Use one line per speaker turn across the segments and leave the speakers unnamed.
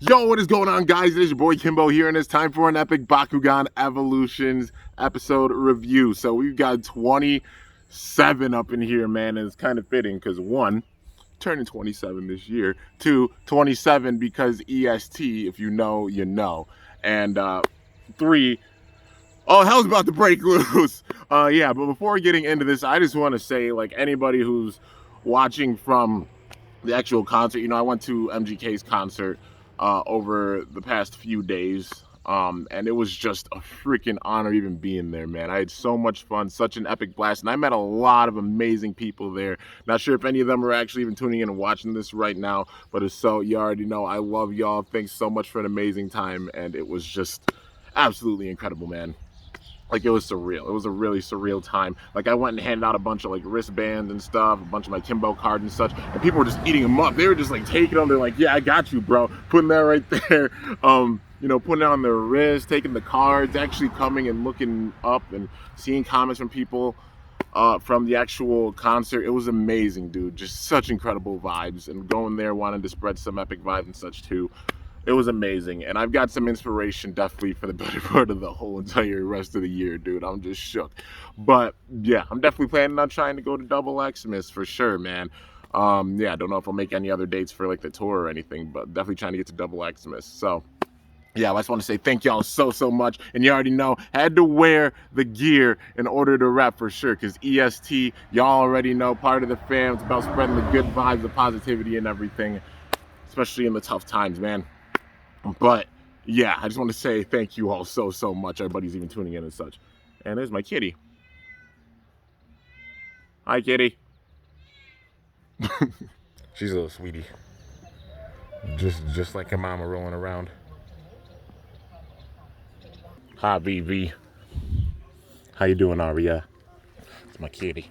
Yo, what is going on, guys? It is your boy Kimbo here, and it's time for an epic Bakugan Evolutions episode review. So we've got 27 up in here, man, and it's kind of fitting because one, turning 27 this year, two, 27 because EST, if you know, you know, and three, oh, hell's about to break loose. Yeah, but before getting into this, I just want to say, like, anybody who's watching from the actual concert, you know, I went to MGK's concert over the past few days, and it was just a freaking honor even being there, man. I had so much fun, such an epic blast, and I met a lot of amazing people there. Not sure if any of them are actually even tuning in and watching this right now, but if so, you already know I love y'all. Thanks so much for an amazing time, and it was just absolutely incredible, man. Like, it was surreal. It was a really surreal time. Like, I went and handed out a bunch of, like, wristbands and stuff, a bunch of my Kimbo cards and such, and people were just eating them up. They were just, like, taking them. They're like, yeah, I got you, bro. Putting that right there. You know, putting it on their wrist, taking the cards, actually coming and looking up and seeing comments from people from the actual concert. It was amazing, dude. Just such incredible vibes. And going there, wanting to spread some epic vibes and such, too. It was amazing, and I've got some inspiration definitely for the better part of the whole entire rest of the year, dude. I'm just shook. But yeah, I'm definitely planning on trying to go to Double Xmas for sure, man. Yeah, I don't know if I'll make any other dates for like the tour or anything, but definitely trying to get to Double Xmas. So yeah, I just want to say thank y'all so much. And you already know, had to wear the gear in order to rep for sure, because EST, y'all already know, part of the fam. It's about spreading the good vibes, the positivity and everything, especially in the tough times, man. But yeah, I just want to say thank you all so much. Everybody's even tuning in and such. And there's my kitty. Hi, kitty. She's a little sweetie. Just like her mama rolling around. Hi, VV. How you doing, Aria? It's my kitty.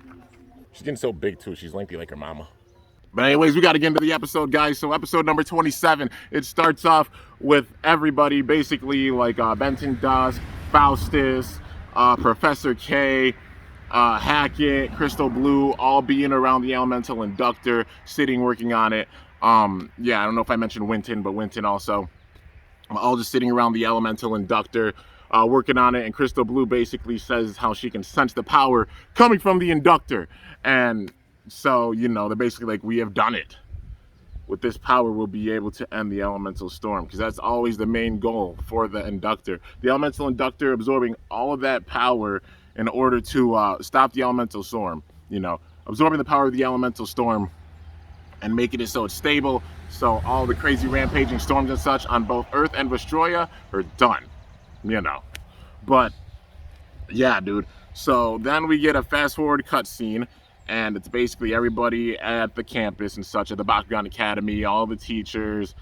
She's getting so big too. She's lengthy like her mama. But anyways, we got to get into the episode, guys. So episode number 27, it starts off with everybody basically like Benton Dusk, Faustus, Professor K, Hackett, Crystal Blue, all being around the elemental inductor, sitting, working on it. Yeah, I don't know if I mentioned Winton, but Winton also. All just sitting around the elemental inductor, working on it. And Crystal Blue basically says how she can sense the power coming from the inductor. And so, you know, they're basically like, we have done it. With this power, we'll be able to end the elemental storm, because that's always the main goal for the inductor. The elemental inductor absorbing all of that power in order to stop the elemental storm. You know, absorbing the power of the elemental storm and making it so it's stable, so all the crazy rampaging storms and such on both Earth and Vestroya are done. You know, but yeah, dude. So then we get a fast forward cutscene. And it's basically everybody at the campus and such, at the Bakugan Academy, all the teachers,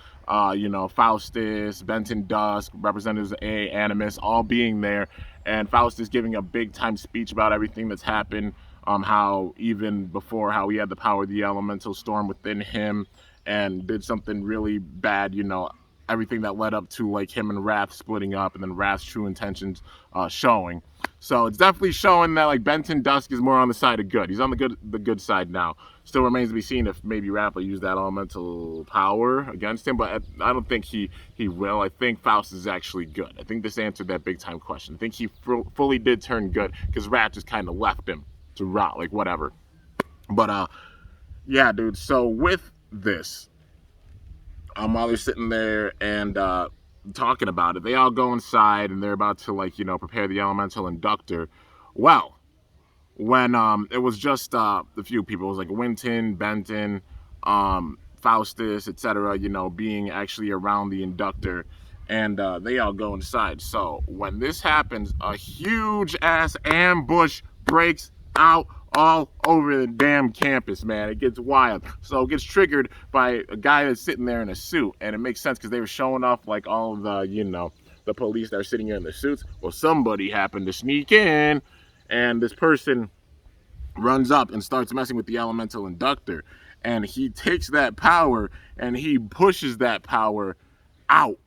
you know, Faustus, Benton Dusk, Representatives A, Animus, all being there. And Faustus giving a big time speech about everything that's happened, how even before, how he had the power of the elemental storm within him and did something really bad, you know, everything that led up to like him and Wrath splitting up, and then Wrath's true intentions showing. So it's definitely showing that like Benton Dusk is more on the side of good. He's on the good side now. Still remains to be seen if maybe Wrath will use that elemental power against him, but I don't think he will. I think Faust is actually good. I think this answered that big time question. I think he fully did turn good, because Wrath just kind of left him to rot, like whatever. But yeah, dude. So with this, while they're sitting there and talking about it, they all go inside and they're about to, like, you know, prepare the elemental inductor. Well, when it was just a few people, it was like Winton, Benton, Faustus, etc., you know, being actually around the inductor, and they all go inside. So when this happens, a huge ass ambush breaks out all over the damn campus, man. It gets wild. So it gets triggered by a guy that's sitting there in a suit, and it makes sense because they were showing off like all of the, you know, the police that are sitting here in their suits. Well, somebody happened to sneak in, and this person runs up and starts messing with the elemental inductor, and he takes that power and he pushes that power out.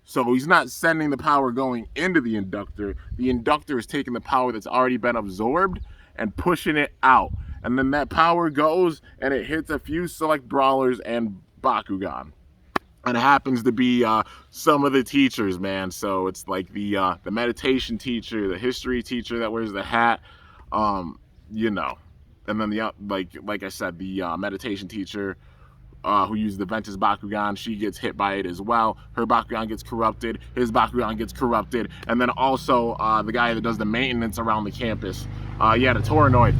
So he's not sending the power going into the inductor. The inductor is taking the power that's already been absorbed and pushing it out. And then that power goes and it hits a few select brawlers and Bakugan. and it happens to be some of the teachers, man. So it's like the meditation teacher, the history teacher that wears the hat, um, you know, and then the like I said, the meditation teacher who used the Ventus Bakugan, she gets hit by it as well. Her Bakugan gets corrupted. His Bakugan gets corrupted. And then also the guy that does the maintenance around the campus, the Toranoid,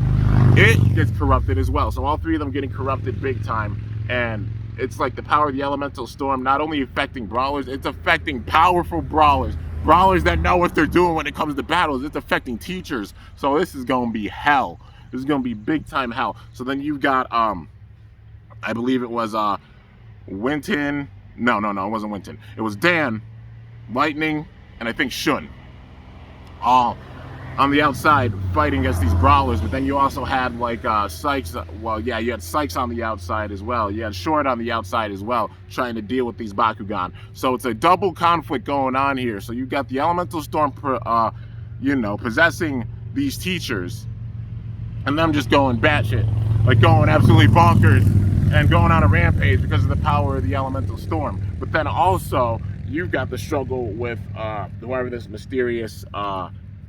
it gets corrupted as well. So all three of them getting corrupted big time. And it's like the power of the elemental storm not only affecting brawlers, it's affecting powerful brawlers. Brawlers that know what they're doing when it comes to battles. It's affecting teachers. So this is going to be hell. This is going to be big time hell. So then you've got I believe it was Winton. No, it wasn't Winton. It was Dan, Lightning, and I think Shun. All on the outside fighting against these brawlers, but then you also had like Sykes. Well, yeah, you had Sykes on the outside as well. You had Short on the outside as well, trying to deal with these Bakugan. So it's a double conflict going on here. So you got the Elemental Storm, possessing these teachers, and them just going batshit, like going absolutely bonkers and going on a rampage because of the power of the elemental storm. But then also you've got the struggle with whoever this mysterious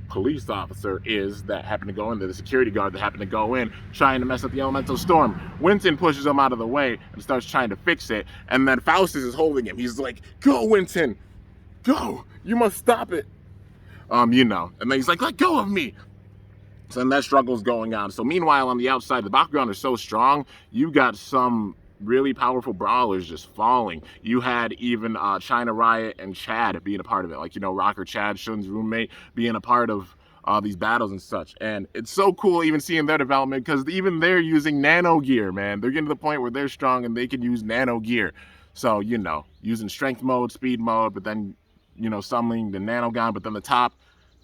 police officer is that happened to go in there, the security guard that happened to go in trying to mess up the elemental storm. Winton pushes him out of the way and starts trying to fix it, and then Faustus is holding him. He's like, go Winton, go, you must stop it. And then he's like, let go of me. So then that struggle's going on. So meanwhile, on the outside, the Bakugan are so strong, you got some really powerful brawlers just falling. You had even China Riot and Chad being a part of it. Like, Rocker Chad, Shun's roommate, being a part of these battles and such. And it's so cool even seeing their development, because even they're using nano gear, man. They're getting to the point where they're strong and they can use nano gear. So, using strength mode, speed mode, but then, summoning the nanogon, but then the top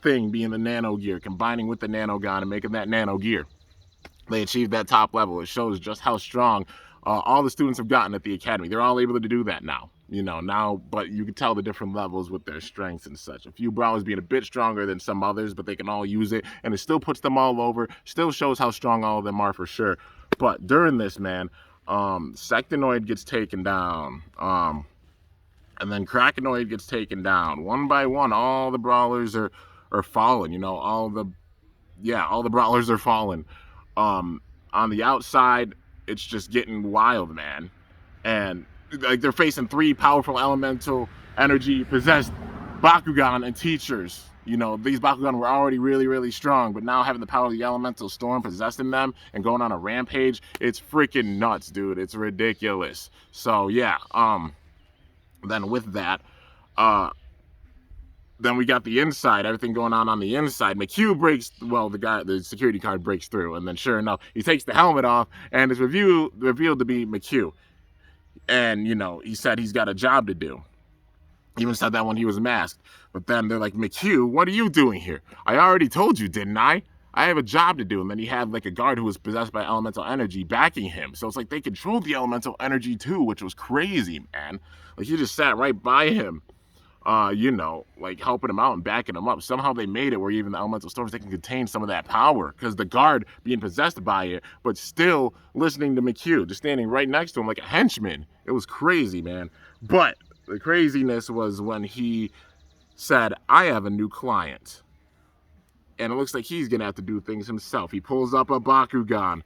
thing being the nano gear, combining with the nanogon and making that nano gear. They achieved that top level. It shows just how strong all the students have gotten at the academy. They're all able to do that now, but you can tell the different levels with their strengths and such. A few brawlers being a bit stronger than some others, but they can all use it, and it still puts them all over, still shows how strong all of them are for sure. But during this, man, Sectonoid gets taken down, and then Krakenoid gets taken down. One by one, all the brawlers are falling, all the brawlers are falling. On the outside, it's just getting wild, man. And like they're facing three powerful elemental energy possessed Bakugan and teachers. These Bakugan were already really, really strong, but now having the power of the elemental storm possessing them and going on a rampage, it's freaking nuts, dude. It's ridiculous. So yeah, then with that, then we got the inside, everything going on the inside. McHugh the security guard breaks through, and then sure enough, he takes the helmet off, and it's revealed to be McHugh. And, he said he's got a job to do. He even said that when he was masked. But then they're like, McHugh, what are you doing here? I already told you, didn't I? I have a job to do. And then he had like a guard who was possessed by elemental energy backing him. So it's like they controlled the elemental energy too, which was crazy, man. Like he just sat right by him. Like helping him out and backing him up. Somehow they made it where even the elemental storms, they can contain some of that power, because the guard being possessed by it, but still listening to McHugh, just standing right next to him like a henchman. It was crazy, man. But the craziness was when he said, I have a new client. And it looks like he's going to have to do things himself. He pulls up a Bakugan.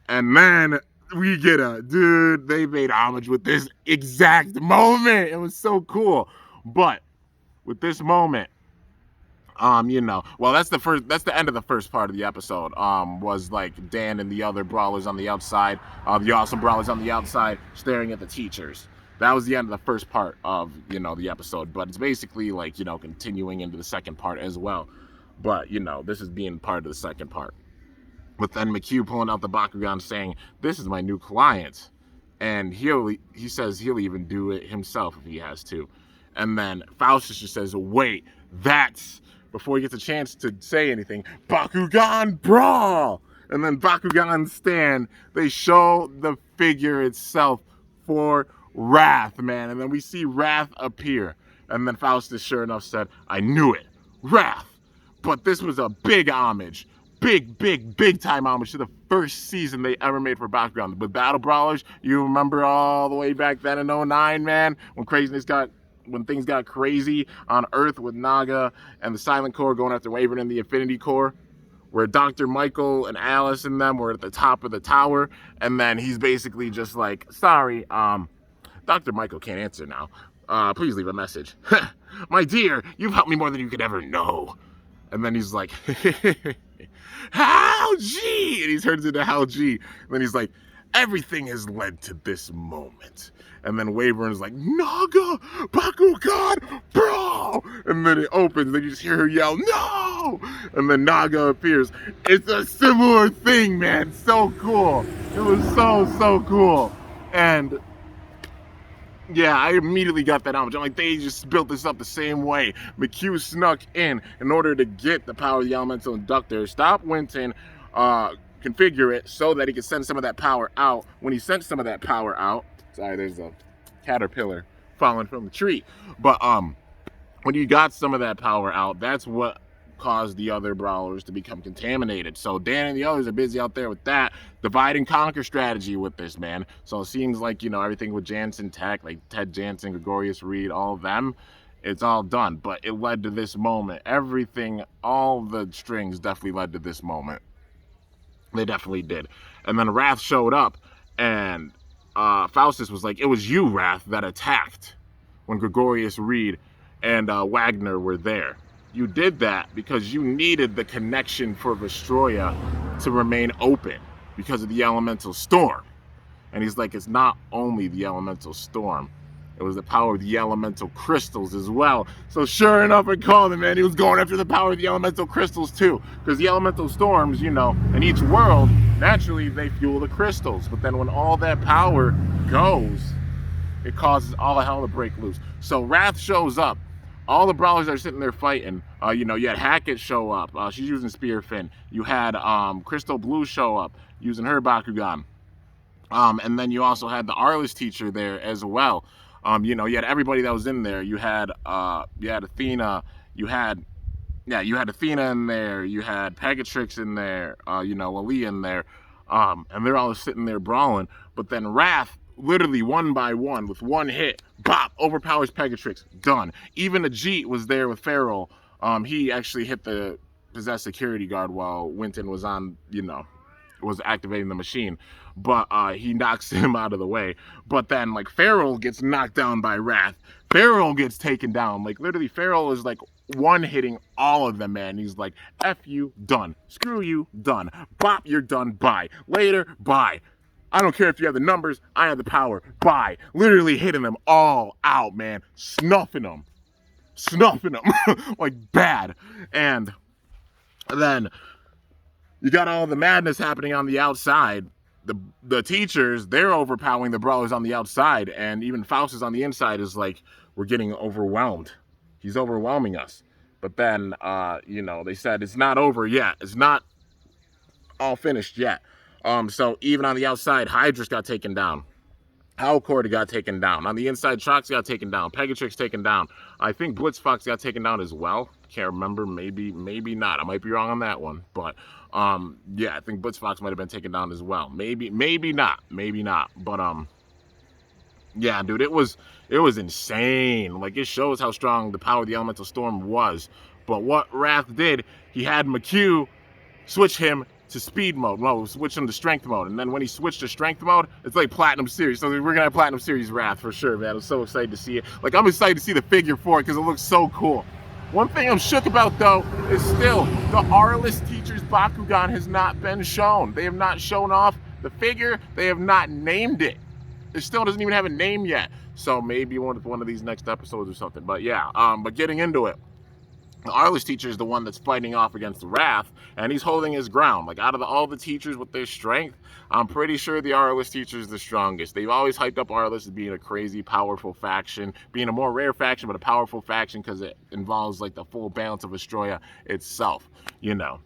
And then we get they made homage with this exact moment. It was so cool. But with this moment, that's the end of the first part of the episode. Was like Dan and the other brawlers on the outside, the awesome brawlers on the outside staring at the teachers. That was the end of the first part of, the episode. But it's basically like, continuing into the second part as well. But, this is being part of the second part. But then McHugh pulling out the Bakugan saying, this is my new client. And he says he'll even do it himself if he has to. And then Faustus just says, wait, that's, before he gets a chance to say anything, Bakugan Brawl! And then Bakugan stand, they show the figure itself for Wrath, man. And then we see Wrath appear. And then Faustus, sure enough, said, I knew it, Wrath. But this was a big homage. big time homage to the first season they ever made for Bakugan. With Battle Brawlers, you remember all the way back then in 09, man, when things got crazy on Earth with Naga and the Silent Corps going after Wyvern and the Infinity Corps, where Dr. Michael and Alice and them were at the top of the tower, and then he's basically just like, sorry, Dr. Michael can't answer now. Please leave a message. My dear, you've helped me more than you could ever know. And then he's like, Hal G! And he turns into Hal G. And then he's like, everything has led to this moment. And then Wyvern's like, Naga, Bakugan, bro! And then it opens, and you just hear her yell, no! And then Naga appears. It's a similar thing, man. So cool. It was so cool. And yeah, I immediately got that homage. I'm like, they just built this up the same way. McHugh snuck in order to get the power of the elemental inductor, stop Winton, configure it so that he could send some of that power out. When he sent some of that power out, sorry, there's a caterpillar falling from the tree. But when you got some of that power out, that's what caused the other brawlers to become contaminated. So Dan and the others are busy out there with that divide and conquer strategy with this, man. So it seems like, you know, everything with Jansen Tech, like Ted Jansen, Gregorius Reed, all of them, it's all done. But it led to this moment. Everything, all the strings definitely led to this moment. They definitely did. And then Wrath showed up, and Faustus was like, it was you, Wrath, that attacked when Gregorius Reed and Wagner were there. You did that because you needed the connection for Vestroya to remain open because of the elemental storm. And he's like, it's not only the elemental storm, it was the power of the elemental crystals as well. So sure enough, I called him, man. He was going after the power of the elemental crystals too. Because the elemental storms, you know, in each world, naturally they fuel the crystals. But then when all that power goes, it causes all hell to break loose. So Wrath shows up. All the brawlers are sitting there fighting. You know, you had Hackett show up. She's using Spear Fin. You had Crystal Blue show up using her Bakugan. And then you also had the Arliss teacher there as well. You know, you had everybody that was in there. You had Athena. You had Athena in there. You had Pegatrix in there. You know, Ali in there. And they're all sitting there brawling. But then Wrath, literally one by one, with one hit, bop, overpowers Pegatrix, done. Even Ajit was there with Farrell. He actually hit the possessed security guard while Winton was on, you know, was activating the machine. But he knocks him out of the way. But then, like, Farrell gets knocked down by Wrath. Farrell gets taken down. Like, literally, Farrell is, like, one-hitting all of them, man. He's like, F you, done. Screw you, done. Bop, you're done, bye. Later, bye. I don't care if you have the numbers, I have the power. Bye. Literally hitting them all out, man. Snuffing them. Like, bad. And then you got all the madness happening on the outside. The teachers, they're overpowering the brawlers on the outside. And even Faustus on the inside is like, we're getting overwhelmed. He's overwhelming us. But then, you know, they said it's not over yet. It's not all finished yet. So even on the outside, Hydrus got taken down. Halcord got taken down. On the inside, Trox got taken down. Pegatrix taken down. I think Blitzfox got taken down as well. Can't remember. Maybe not. I might be wrong on that one. But yeah, I think Blitzfox might have been taken down as well. Maybe not. But yeah, dude, it was insane. Like, it shows how strong the power of the elemental storm was. But what Wrath did, he had McHugh switch him to speed mode. No, switch him to strength mode. And then when he switched to strength mode, it's like Platinum Series. So we're going to have Platinum Series Wrath for sure, man. I'm so excited to see it. Like, I'm excited to see the figure for it because it looks so cool. One thing I'm shook about, though, is still the Arliss teacher's Bakugan has not been shown. They have not shown off the figure. They have not named it. It still doesn't even have a name yet. So maybe one of these next episodes or something. But yeah, but getting into it. The Arliss teacher is the one that's fighting off against the Wrath, and he's holding his ground. Like, out of all the teachers with their strength, I'm pretty sure the Arliss teacher is the strongest. They've always hyped up Arliss as being a crazy, powerful faction, being a more rare faction, but a powerful faction because it involves, like, the full balance of Vestroya itself, you know.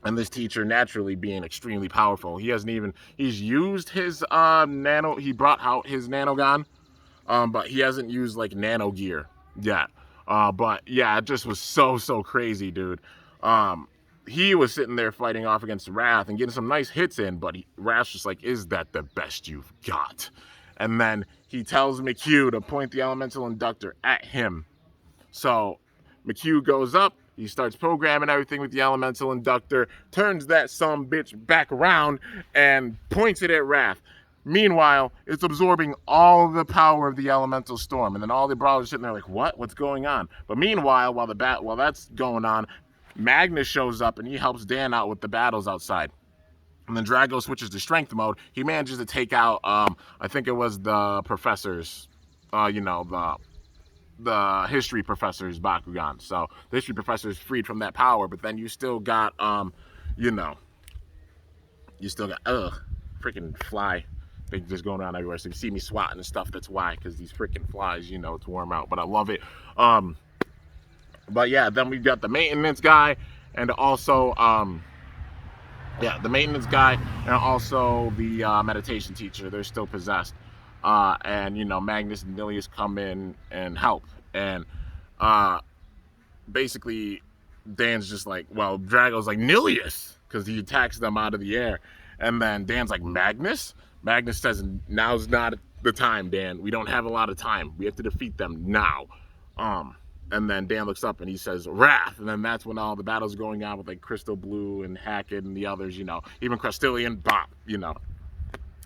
And this teacher naturally being extremely powerful. He's used his he brought out his nanogon, but he hasn't used, like, nano gear yet. But yeah, it just was so crazy, dude. he was sitting there fighting off against Wrath and getting some nice hits in, but Wrath's just like, is that the best you've got? And then he tells McHugh to point the elemental inductor at him. So McHugh goes up, he starts programming everything with the elemental inductor, turns that bitch back around and points it at Wrath. Meanwhile, it's absorbing all the power of the elemental storm, and then all the brawlers sitting there like, what? What's going on? But meanwhile, while that's going on, Magnus shows up and he helps Dan out with the battles outside. And then Drago switches to strength mode. He manages to take out, I think it was the professors, the history professor's Bakugan. So the history professor is freed from that power, but then you still got, freaking fly. They just going around everywhere. So you see me swatting and stuff. That's why, because these freaking flies, it's warm out, but I love it. But yeah, then we've got the maintenance guy and also, the maintenance guy and also the meditation teacher. They're still possessed. And Magnus and Nilius come in and help. And basically, Dan's just like, well, Drago's like, Nilius, because he attacks them out of the air. And then Dan's like, Magnus? Magnus says, now's not the time, Dan. We don't have a lot of time. We have to defeat them now. And then Dan looks up and he says, Wrath. And then that's when all the battles are going on with like Crystal Blue and Hackett and the others, even Crustillion, Bop,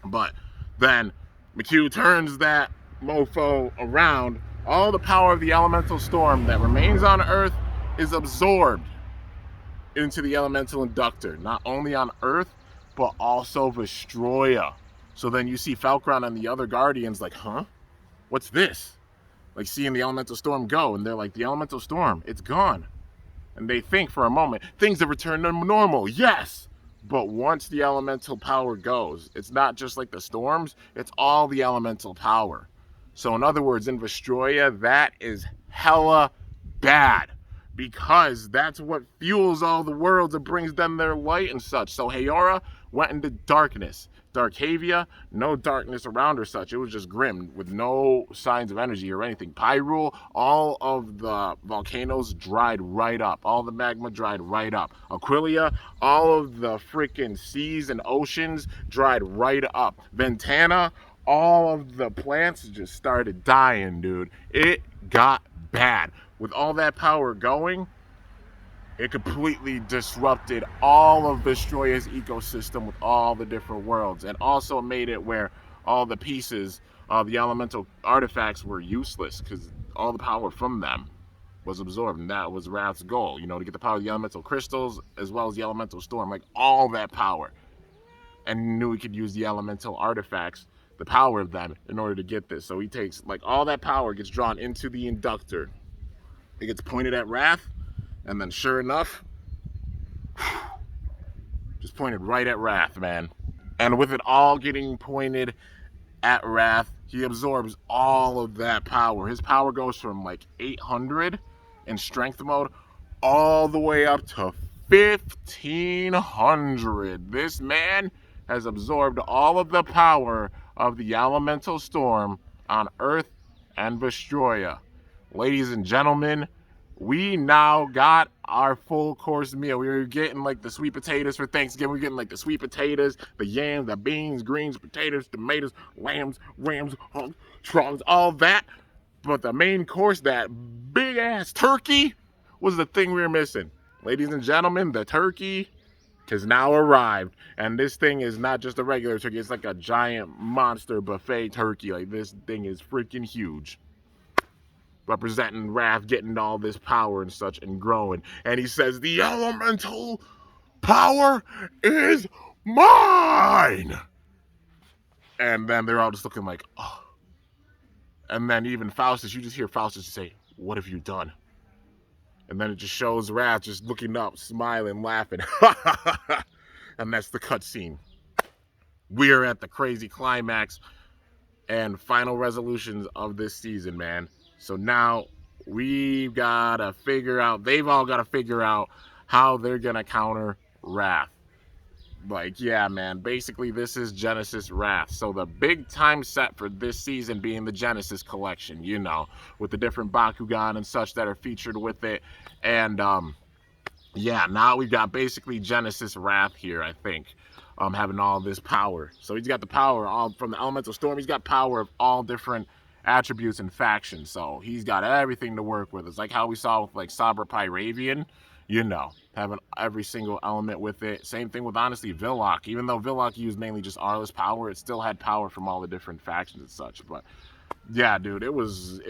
But then McHugh turns that mofo around. All the power of the elemental storm that remains on Earth is absorbed into the elemental inductor. Not only on Earth, but also Vestroia. So then you see Falcron and the other Guardians like, huh? What's this? Like seeing the elemental storm go, and they're like, the elemental storm, it's gone. And they think for a moment, things have returned to normal, yes! But once the elemental power goes, it's not just like the storms, it's all the elemental power. So in other words, in Vestroia, that is hella bad. Because that's what fuels all the worlds and brings them their light and such. So Haora went into darkness. Darkhavia, no darkness around or such. It was just grim with no signs of energy or anything. Pyrule, all of the volcanoes dried right up. All the magma dried right up. Aquilia, all of the freaking seas and oceans dried right up. Ventana, all of the plants just started dying, dude. It got bad. With all that power going, it completely disrupted all of Vestroia's ecosystem with all the different worlds, and also made it where all the pieces of the elemental artifacts were useless because all the power from them was absorbed, and that was Wrath's goal, to get the power of the elemental crystals as well as the elemental storm, like all that power. And he knew he could use the elemental artifacts, the power of them, in order to get this. So he takes, like, all that power gets drawn into the inductor. It gets pointed at Wrath, and then sure enough, just pointed right at Wrath, man. And with it all getting pointed at Wrath, he absorbs all of that power. His power goes from like 800 in strength mode all the way up to 1500. This man has absorbed all of the power of the elemental storm on Earth and Vestroia. Ladies and gentlemen, we now got our full course meal. We were getting like the sweet potatoes for Thanksgiving. We're getting like the sweet potatoes, the yams, the beans, greens, potatoes, tomatoes, lambs, rams, hogs, frogs, all that. But the main course, that big ass turkey, was the thing we were missing. Ladies and gentlemen, the turkey has now arrived. And this thing is not just a regular turkey. It's like a giant monster buffet turkey. Like, this thing is freaking huge. Representing Wrath getting all this power and such and growing. And he says, the elemental power is mine! And then they're all just looking like, oh. And then even Faustus, you just hear Faustus say, what have you done? And then it just shows Wrath just looking up, smiling, laughing. And that's the cutscene. We're at the crazy climax and final resolutions of this season, man. So now we've got to figure out, they've all got to figure out how they're going to counter Wrath. Like, yeah, man, basically this is Genesis Wrath. So the big time set for this season being the Genesis collection, with the different Bakugan and such that are featured with it. And yeah, now we've got basically Genesis Wrath here, I think, having all this power. So he's got the power all from the Elemental Storm. He's got power of all different attributes and factions. So he's got everything to work with. It's like how we saw with like Sabra Pyravian, having every single element with it. Same thing with honestly Villock. Even though Villock used mainly just Arliss power, it still had power from all the different factions and such. But yeah, dude, it was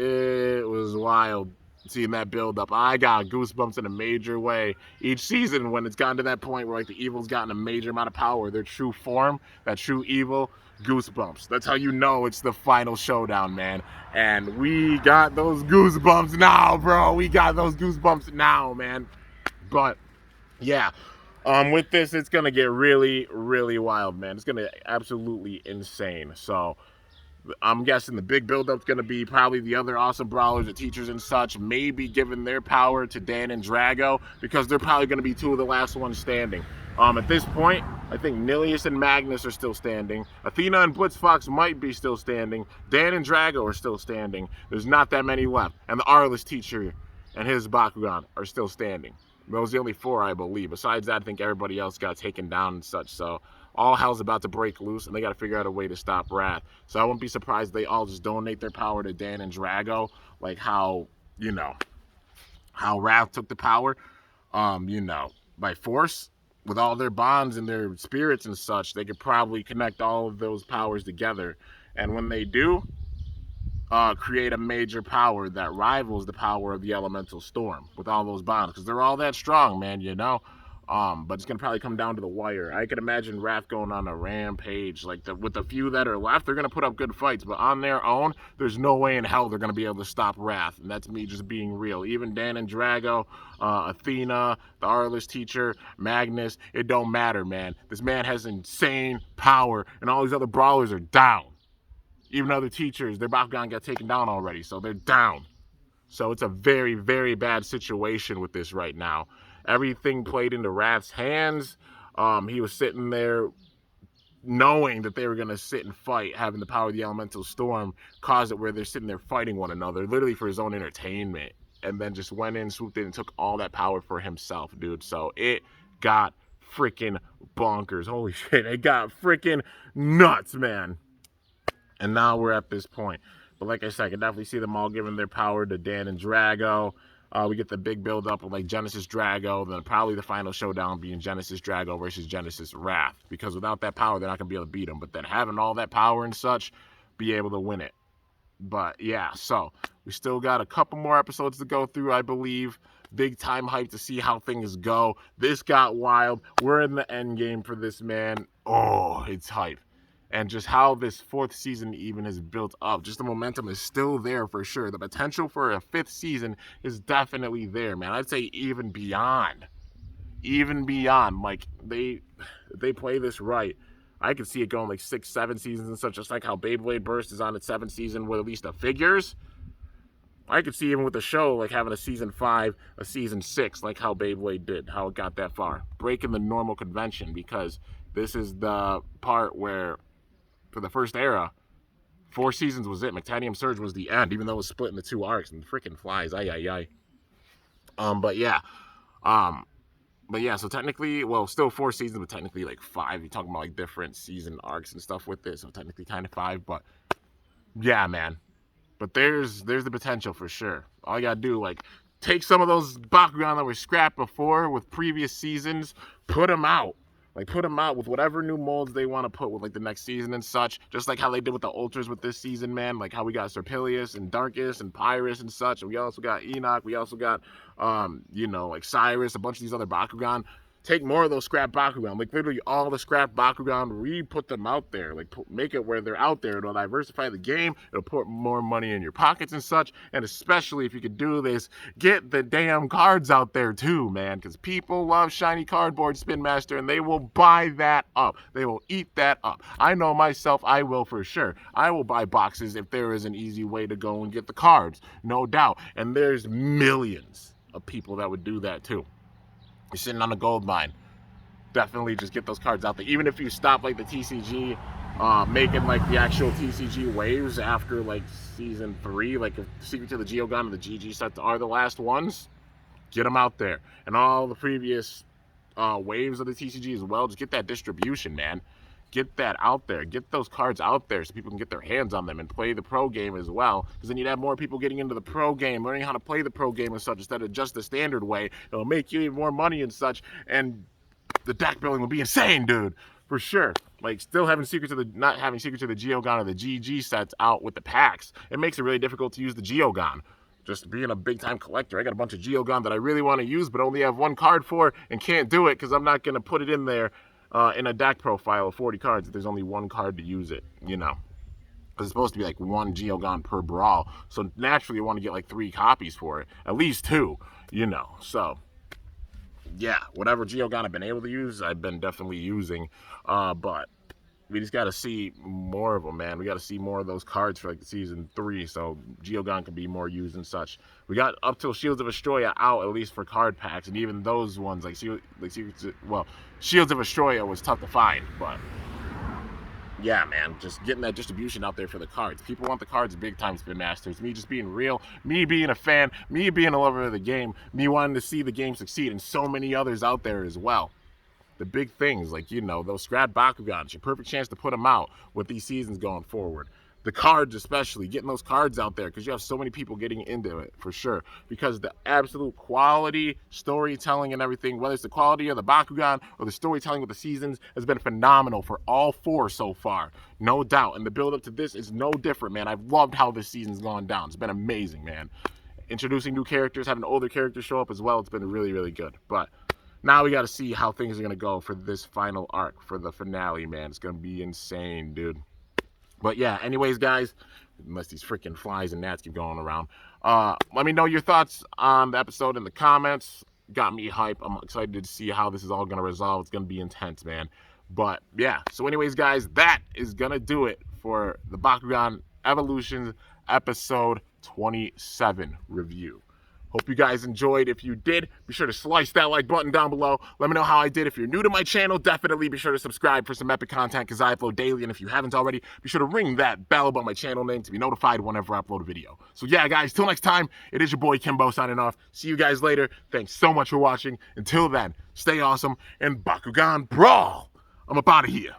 wild seeing that build up. I got goosebumps in a major way each season when it's gotten to that point where like the evil's gotten a major amount of power, their true form, that true evil. Goosebumps. That's how you know it's the final showdown, man. And we got those goosebumps now, bro. We got those goosebumps now, man. But yeah, with this, it's gonna get really, really wild, man. It's gonna absolutely insane. So I'm guessing the big build-up's going to be probably the other awesome brawlers, the teachers and such, maybe giving their power to Dan and Drago, because they're probably going to be two of the last ones standing. At this point, I think Nilius and Magnus are still standing. Athena and Blitzfox might be still standing. Dan and Drago are still standing. There's not that many left. And the Arliss teacher and his Bakugan are still standing. Those are the only four, I believe. Besides that, I think everybody else got taken down and such. So all hell's about to break loose, and they got to figure out a way to stop Wrath. So I wouldn't be surprised if they all just donate their power to Dan and Drago, like how Wrath took the power, by force. With all their bonds and their spirits and such, they could probably connect all of those powers together. And when they do, create a major power that rivals the power of the Elemental Storm with all those bonds, because they're all that strong, man, but it's gonna probably come down to the wire. I could imagine Wrath going on a rampage, with the few that are left. They're gonna put up good fights, but on their own, there's no way in hell they're gonna be able to stop Wrath, and that's me just being real. Even Dan and Drago, Athena, the Arliss teacher, Magnus, it don't matter, man. This man has insane power, and all these other brawlers are down. Even other teachers, their Bakugan got taken down already, so they're down. So it's a very, very bad situation with this right now. Everything played into Wrath's hands. He was sitting there knowing that they were going to sit and fight, having the power of the Elemental Storm caused it where they're sitting there fighting one another, literally for his own entertainment, and then just went in, swooped in, and took all that power for himself, dude. So it got freaking bonkers. Holy shit, it got freaking nuts, man. And now we're at this point. But like I said, I can definitely see them all giving their power to Dan and Drago. We get the big build up of like Genesis Drago, then probably the final showdown being Genesis Drago versus Genesis Wrath. Because without that power, they're not going to be able to beat him. But then having all that power and such, be able to win it. But yeah, so we still got a couple more episodes to go through, I believe. Big time hype to see how things go. This got wild. We're in the end game for this, man. Oh, it's hype. And just how this fourth season even is built up. Just the momentum is still there for sure. The potential for a fifth season is definitely there, man. I'd say even beyond. Even beyond. Like, they play this right. I could see it going like 6, 7 seasons and such. Just like how Beyblade Burst is on its 7th season with at least the figures. I could see even with the show, like having a season 5, a season 6, like how Beyblade did, how it got that far. Breaking the normal convention, because this is the part where, for the first era, 4 seasons was it. Titanium Surge was the end, even though it was split into 2 arcs, and freaking flies. But yeah, so technically, well, still 4 seasons, but technically like 5. You're talking about like different season arcs and stuff with this, so technically kind of 5, but yeah, man. But there's the potential for sure. All you gotta do, like, take some of those Bakugan that were scrapped before with previous seasons, put them out. Like, put them out with whatever new molds they want to put with, like, the next season and such. Just like how they did with the Ultras with this season, man. Like, how we got Serpilius and Darkus and Pyrus and such. And we also got Enoch. We also got, like, Cyrus, a bunch of these other Bakugan. Take more of those scrap Bakugan. Like, literally all the scrap Bakugan, re-put them out there. Like, make it where they're out there. It'll diversify the game. It'll put more money in your pockets and such. And especially if you could do this, get the damn cards out there too, man. Because people love shiny cardboard, Spin Master, and they will buy that up. They will eat that up. I know myself, I will for sure. I will buy boxes if there is an easy way to go and get the cards. No doubt. And there's millions of people that would do that too. You're sitting on a gold mine. Definitely just get those cards out there. Even if you stop like the TCG, making like the actual TCG waves after like season 3, like if Secret to the Geogun and the GG sets are the last ones, Get them out there. And all the previous waves of the TCG as well. Just get that distribution, man. Get that out there. Get those cards out there so people can get their hands on them and play the pro game as well. Because then you'd have more people getting into the pro game, learning how to play the pro game and such instead of just the standard way. It'll make you even more money and such. And the deck building will be insane, dude. For sure. Like, still having secrets of the, not having secrets of the Geogon or the GG sets out with the packs, it makes it really difficult to use the Geogon. Just being a big-time collector, I got a bunch of Geogon that I really want to use, but only have one card for and can't do it because I'm not going to put it in there in a deck profile of 40 cards if there's only one card to use it, you know. Because it's supposed to be like one Geogon per brawl, so naturally you want to get like 3 copies for it, at least 2, you know. So, yeah, whatever Geogon I've been able to use, I've been definitely using, but we just got to see more of them, man. We got to see more of those cards for like season 3, so Geogon can be more used and such. We got up till Shields of Astroya out, at least for card packs, and even those ones, Shields of Astroya was tough to find, but yeah, man, just getting that distribution out there for the cards. People want the cards big time, Spin Masters. Me just being real, me being a fan, me being a lover of the game, me wanting to see the game succeed, and so many others out there as well. The big things, like, you know, those Scrap Bakugans, your perfect chance to put them out with these seasons going forward. The cards especially, getting those cards out there because you have so many people getting into it, for sure. Because the absolute quality, storytelling and everything, whether it's the quality of the Bakugan or the storytelling with the seasons, has been phenomenal for all 4 so far. No doubt. And the build up to this is no different, man. I've loved how this season's gone down. It's been amazing, man. Introducing new characters, having older characters show up as well, it's been really, really good. But now we got to see how things are going to go for this final arc, for the finale, man. It's going to be insane, dude. But yeah, anyways, guys, unless these freaking flies and gnats keep going around, let me know your thoughts on the episode in the comments. Got me hype. I'm excited to see how this is all going to resolve. It's going to be intense, man. But yeah, so anyways, guys, that is going to do it for the Bakugan Evolutions episode 27 review. Hope you guys enjoyed. If you did, be sure to slice that like button down below. Let me know how I did. If you're new to my channel, definitely be sure to subscribe for some epic content because I upload daily. And if you haven't already, be sure to ring that bell about my channel name to be notified whenever I upload a video. So yeah, guys, till next time, it is your boy Kimbo signing off. See you guys later. Thanks so much for watching. Until then, stay awesome and Bakugan Brawl. I'm up out of here.